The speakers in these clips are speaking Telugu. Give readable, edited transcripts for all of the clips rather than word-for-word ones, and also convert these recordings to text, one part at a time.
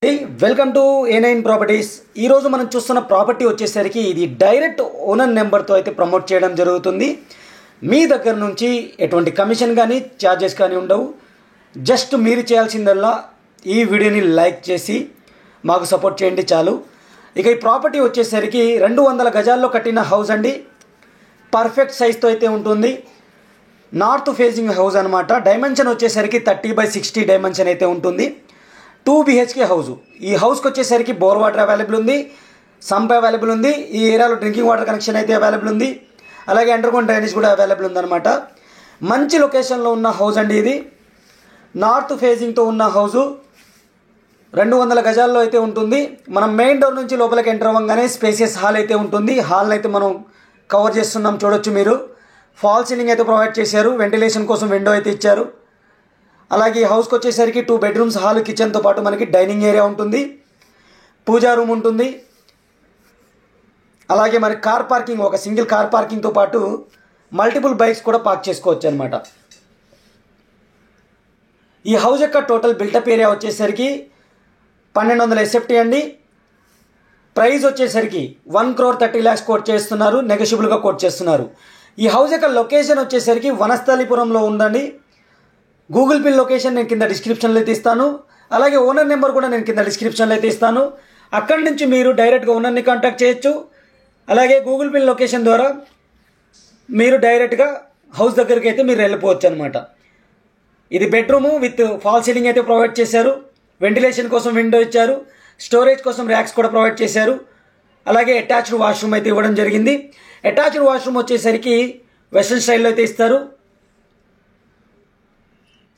Welcome to A9 properties. ఈరోజు మనం చూస్తున్న ప్రాపర్టీ వచ్చేసరికి ఇది డైరెక్ట్ ఓనర్ నెంబర్తో అయితే ప్రమోట్ చేయడం జరుగుతుంది. మీ దగ్గర నుంచి ఎటువంటి కమిషన్ కానీ ఛార్జెస్ కానీ ఉండవు. జస్ట్ మీరు చేయాల్సిందల్లా ఈ వీడియోని లైక్ చేసి మాకు సపోర్ట్ చేయండి చాలు. ఇక ఈ ప్రాపర్టీ వచ్చేసరికి 200 గజాల్లో కట్టిన హౌస్ అండి. పర్ఫెక్ట్ సైజ్తో అయితే ఉంటుంది. నార్త్ ఫేసింగ్ హౌస్ అనమాట. డైమెన్షన్ వచ్చేసరికి 30/60 డైమెన్షన్ అయితే ఉంటుంది. 2 BHK హౌస్. ఈ హౌస్కి వచ్చేసరికి బోర్ వాటర్ అవైలబుల్ ఉంది, సంప్ అవైలబుల్ ఉంది, ఈ ఏరియాలో డ్రింకింగ్ వాటర్ కనెక్షన్ అయితే అవైలబుల్ ఉంది, అలాగే అండర్గ్రౌండ్ డ్రైనేజ్ కూడా అవైలబుల్ ఉందన్నమాట. మంచి లొకేషన్లో ఉన్న హౌస్ అండి ఇది. నార్త్ ఫేసింగ్తో ఉన్న హౌసు 200 గజాల్లో అయితే ఉంటుంది. మనం మెయిన్ డోర్ నుంచి లోపలికి ఎంటర్ అవ్వగానే స్పేసియస్ హాల్ అయితే ఉంటుంది. హాల్ని అయితే మనం కవర్ చేస్తున్నాం, చూడొచ్చు మీరు. ఫాల్ సీలింగ్ అయితే ప్రొవైడ్ చేశారు. వెంటిలేషన్ కోసం విండో అయితే ఇచ్చారు. అలాగే ఈ హౌస్కి వచ్చేసరికి 2 బెడ్రూమ్స్, హాల్, కిచెన్తో పాటు మనకి డైనింగ్ ఏరియా ఉంటుంది, పూజా రూమ్ ఉంటుంది. అలాగే మరి కార్ పార్కింగ్, ఒక సింగిల్ కార్ పార్కింగ్తో పాటు మల్టిపుల్ బైక్స్ కూడా పార్క్ చేసుకోవచ్చు అనమాట. ఈ హౌస్ యొక్క టోటల్ బిల్టప్ ఏరియా వచ్చేసరికి 1200 SFT అండి. ప్రైస్ వచ్చేసరికి 1,30,00,000 కోట్ చేస్తున్నారు, నెగోషియబుల్గా కోట్ చేస్తున్నారు. ఈ హౌస్ యొక్క లొకేషన్ వచ్చేసరికి వనస్థలిపురంలో ఉందండి. గూగుల్ పిన్ లొకేషన్ నేను కింద డిస్క్రిప్షన్లో అయితే ఇస్తాను. అలాగే ఓనర్ నెంబర్ కూడా నేను కింద డిస్క్రిప్షన్లో అయితే ఇస్తాను. అక్కడి నుంచి మీరు డైరెక్ట్గా ఓనర్ని కాంటాక్ట్ చేయొచ్చు. అలాగే గూగుల్ పిన్ లొకేషన్ ద్వారా మీరు డైరెక్ట్గా హౌస్ దగ్గరికి అయితే మీరు వెళ్ళిపోవచ్చు అనమాట. ఇది బెడ్రూము విత్ ఫాల్ సీలింగ్ అయితే ప్రొవైడ్ చేశారు. వెంటిలేషన్ కోసం విండో ఇచ్చారు. స్టోరేజ్ కోసం ర్యాక్స్ కూడా ప్రొవైడ్ చేశారు. అలాగే అటాచ్డ్ వాష్రూమ్ అయితే ఇవ్వడం జరిగింది. అటాచ్డ్ వాష్రూమ్ వచ్చేసరికి వెస్ట్రన్ స్టైల్లో అయితే ఇస్తారు.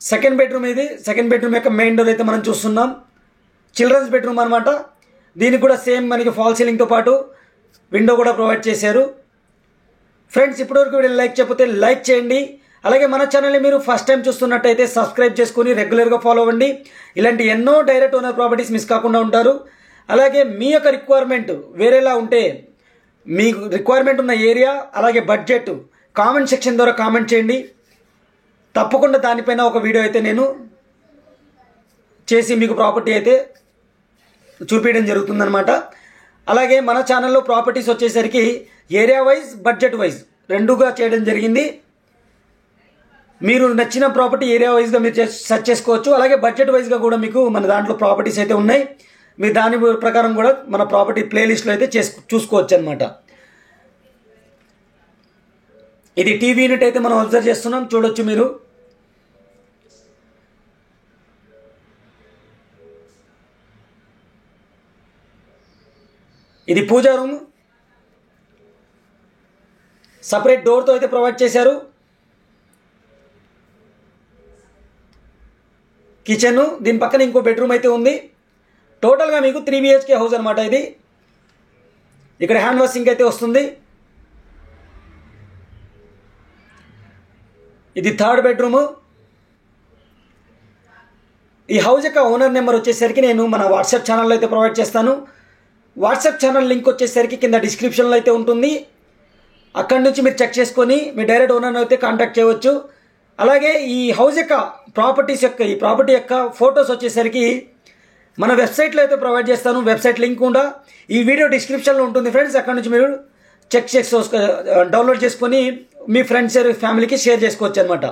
సెకండ్ బెడ్రూమ్ ఇది. సెకండ్ బెడ్రూమ్ యొక్క మెయిన్ డోర్ అయితే మనం చూస్తున్నాం. చిల్డ్రన్స్ బెడ్రూమ్ అనమాట. దీనికి కూడా సేమ్ మనకి ఫాల్ సీలింగ్తో పాటు విండో కూడా ప్రొవైడ్ చేశారు. ఫ్రెండ్స్, ఇప్పటివరకు వీడియో లైక్ చేయకపోతే లైక్ చేయండి. అలాగే మన ఛానల్ని మీరు ఫస్ట్ టైం చూస్తున్నట్టయితే సబ్స్క్రైబ్ చేసుకుని రెగ్యులర్గా ఫాలో అవ్వండి. ఇలాంటి ఎన్నో డైరెక్ట్ ఓనర్ ప్రాపర్టీస్ మిస్ కాకుండా ఉంటారు. అలాగే మీ యొక్క రిక్వైర్మెంట్ వేరేలా ఉంటే మీకు రిక్వైర్మెంట్ ఉన్న ఏరియా అలాగే బడ్జెట్ కామెంట్ సెక్షన్ ద్వారా కామెంట్ చేయండి. తప్పకుండా దానిపైన ఒక వీడియో అయితే నేను చేసి మీకు ప్రాపర్టీ అయితే చూపించడం జరుగుతుందన్నమాట. అలాగే మన ఛానల్లో ప్రాపర్టీస్ వచ్చేసరికి ఏరియా వైజ్, బడ్జెట్ వైజ్ రెండుగా చేయడం జరిగింది. మీరు నచ్చిన ప్రాపర్టీ ఏరియా వైజ్గా మీరు సెర్చ్ చేసుకోవచ్చు. అలాగే బడ్జెట్ వైజ్గా కూడా మీకు మన దాంట్లో ప్రాపర్టీస్ అయితే ఉన్నాయి. మీరు దాని ప్రకారం కూడా మన ప్రాపర్టీ ప్లేలిస్ట్లో అయితే చూసుకోవచ్చు అనమాట. ఇది టీవీ యూనిట్ అయితే మనం అబ్జర్వ్ చేస్తున్నాం, చూడొచ్చు మీరు. ఇది పూజా రూమ్. సపరేట్ డోర్తో అయితే ప్రొవైడ్ చేశారు. కిచెన్, దీని పక్కన ఇంకో బెడ్రూమ్ అయితే ఉంది. టోటల్గా మీకు 3 BHK హౌస్ అనమాట ఇది. ఇక్కడ హ్యాండ్ వాషింగ్ అయితే వస్తుంది. ఇది థర్డ్ బెడ్రూము. ఈ హౌస్ యొక్క ఓనర్ నెంబర్ వచ్చేసరికి నేను మన వాట్సాప్ ఛానల్లో అయితే ప్రొవైడ్ చేస్తాను. వాట్సాప్ ఛానల్ లింక్ వచ్చేసరికి కింద డిస్క్రిప్షన్లో అయితే ఉంటుంది. అక్కడి నుంచి మీరు చెక్ చేసుకొని మీ డైరెక్ట్ ఓనర్ని అయితే కాంటాక్ట్ చేయవచ్చు. అలాగే ఈ హౌస్ యొక్క ఈ ప్రాపర్టీ యొక్క ఫొటోస్ వచ్చేసరికి మన వెబ్సైట్లో అయితే ప్రొవైడ్ చేస్తాను. వెబ్సైట్ లింక్ కూడా ఈ వీడియో డిస్క్రిప్షన్లో ఉంటుంది ఫ్రెండ్స్. అక్కడ నుంచి మీరు డౌన్లోడ్ చేసుకొని మీ ఫ్రెండ్స్ ఫ్యామిలీకి షేర్ చేసుకోవచ్చు అనమాట.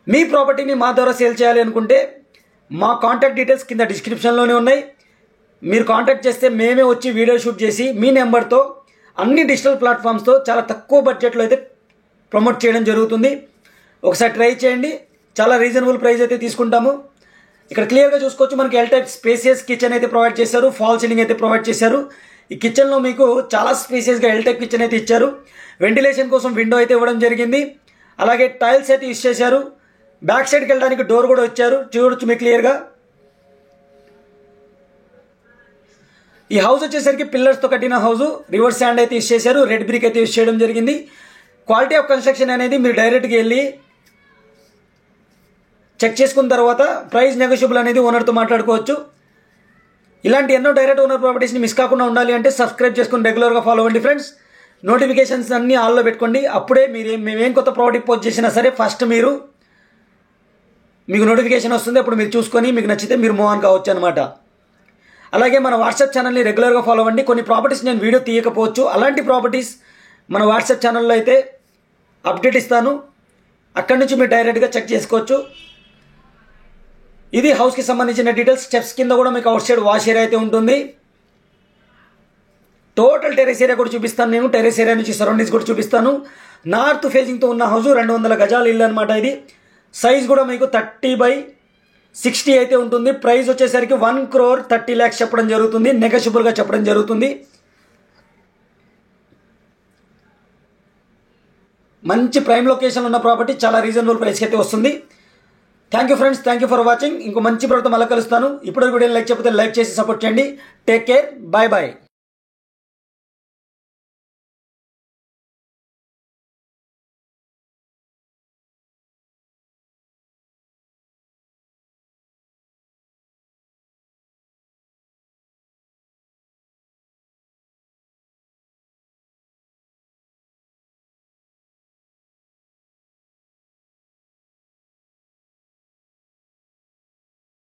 మీ ప్రాపర్టీని మా ద్వారా సేల్ చేయాలి అనుకుంటే మా కాంటాక్ట్ డీటెయిల్స్ కింద డిస్క్రిప్షన్లోనే ఉన్నాయి. మీరు కాంటాక్ట్ చేస్తే మేమే వచ్చి వీడియో షూట్ చేసి మీ నెంబర్తో అన్ని డిజిటల్ ప్లాట్ఫామ్స్తో చాలా తక్కువ బడ్జెట్లో అయితే ప్రమోట్ చేయడం జరుగుతుంది. ఒకసారి ట్రై చేయండి. చాలా రీజనబుల్ ప్రైస్ అయితే తీసుకుంటాము. ఇక్కడ క్లియర్గా చూసుకోవచ్చు. మనకి ఎల్ టైప్ స్పేసియస్ కిచెన్ అయితే ప్రొవైడ్ చేశారు. ఫాల్ సీలింగ్ అయితే ప్రొవైడ్ చేశారు. ఈ కిచెన్లో మీకు చాలా స్పేసియస్గా ఎల్ టైప్ కిచెన్ అయితే ఇచ్చారు. వెంటిలేషన్ కోసం విండో అయితే ఇవ్వడం జరిగింది. అలాగే టైల్స్ అయితే యూస్ చేశారు. బ్యాక్ సైడ్కి వెళ్ళడానికి డోర్ కూడా ఇచ్చారు, చూడొచ్చు మీకు క్లియర్గా. ఈ హౌస్ వచ్చేసరికి పిల్లర్స్తో కట్టిన హౌస్. రివర్స్ శాండ్ అయితే యూస్ చేశారు. రెడ్ బ్రిక్ అయితే యూస్ చేయడం జరిగింది. క్వాలిటీ ఆఫ్ కన్స్ట్రక్షన్ అనేది మీరు డైరెక్ట్గా వెళ్ళి చెక్ చేసుకున్న తర్వాత ప్రైస్ నెగోషియబుల్ అనేది ఓనర్తో మాట్లాడుకోవచ్చు. ఇలాంటి ఎన్నో డైరెక్ట్ ఓనర్ ప్రాపర్టీస్ని మిస్ కాకుండా ఉండాలి అంటే సబ్స్క్రైబ్ చేసుకుని రెగ్యులర్గా ఫాలో అవ్వండి ఫ్రెండ్స్. నోటిఫికేషన్స్ అన్నీ ఆల్లో పెట్టుకోండి. అప్పుడే మేమేం కొత్త ప్రాపర్టీ పోస్ట్ చేసినా సరే ఫస్ట్ మీకు నోటిఫికేషన్ వస్తుంది. అప్పుడు మీరు చూసుకొని మీకు నచ్చితే మీరు మూవ్ ఆన్ కావచ్చు అనమాట. అలాగే మన వాట్సాప్ ఛానల్ని రెగ్యులర్గా ఫాలో అవ్వండి. కొన్ని ప్రాపర్టీస్ నేను వీడియో తీయకపోవచ్చు, అలాంటి ప్రాపర్టీస్ మన వాట్సాప్ ఛానల్లో అయితే అప్డేట్ ఇస్తాను. అక్కడి నుంచి మీరు డైరెక్ట్గా చెక్ చేసుకోవచ్చు. ఇది హౌస్కి సంబంధించిన డీటెయిల్స్. స్టెప్స్ కింద కూడా మీకు అవుట్ సైడ్ వాష్ ఏరియా అయితే ఉంటుంది. టోటల్ టెరెస్ ఏరియా కూడా చూపిస్తాను నేను. టెరెస్ ఏరియా నుంచి సరౌండింగ్స్ కూడా చూపిస్తాను. నార్త్ ఫేసింగ్తో ఉన్న హౌస్ 200 గజాల ఇల్లు అనమాట. ఇది సైజ్ కూడా మీకు 30/60 అయితే ఉంటుంది. ప్రైస్ వచ్చేసరికి 1,30,00,000 చెప్పడం జరుగుతుంది. నెగోషియబుల్గా చెప్పడం జరుగుతుంది. మంచి ప్రైమ్ లొకేషన్ ఉన్న ప్రాపర్టీ, చాలా రీజనబుల్ ప్రైస్కి అయితే వస్తుంది. Thank you friends, thank you for watching. ఇంకో మంచి ప్రభుత్వం మళ్ళీ కలుస్తాను. ఇప్పుడు వీడియోని లైక్ చేయకపోతే లైక్ చేసి సపోర్ట్ చేయండి. Take care, bye bye.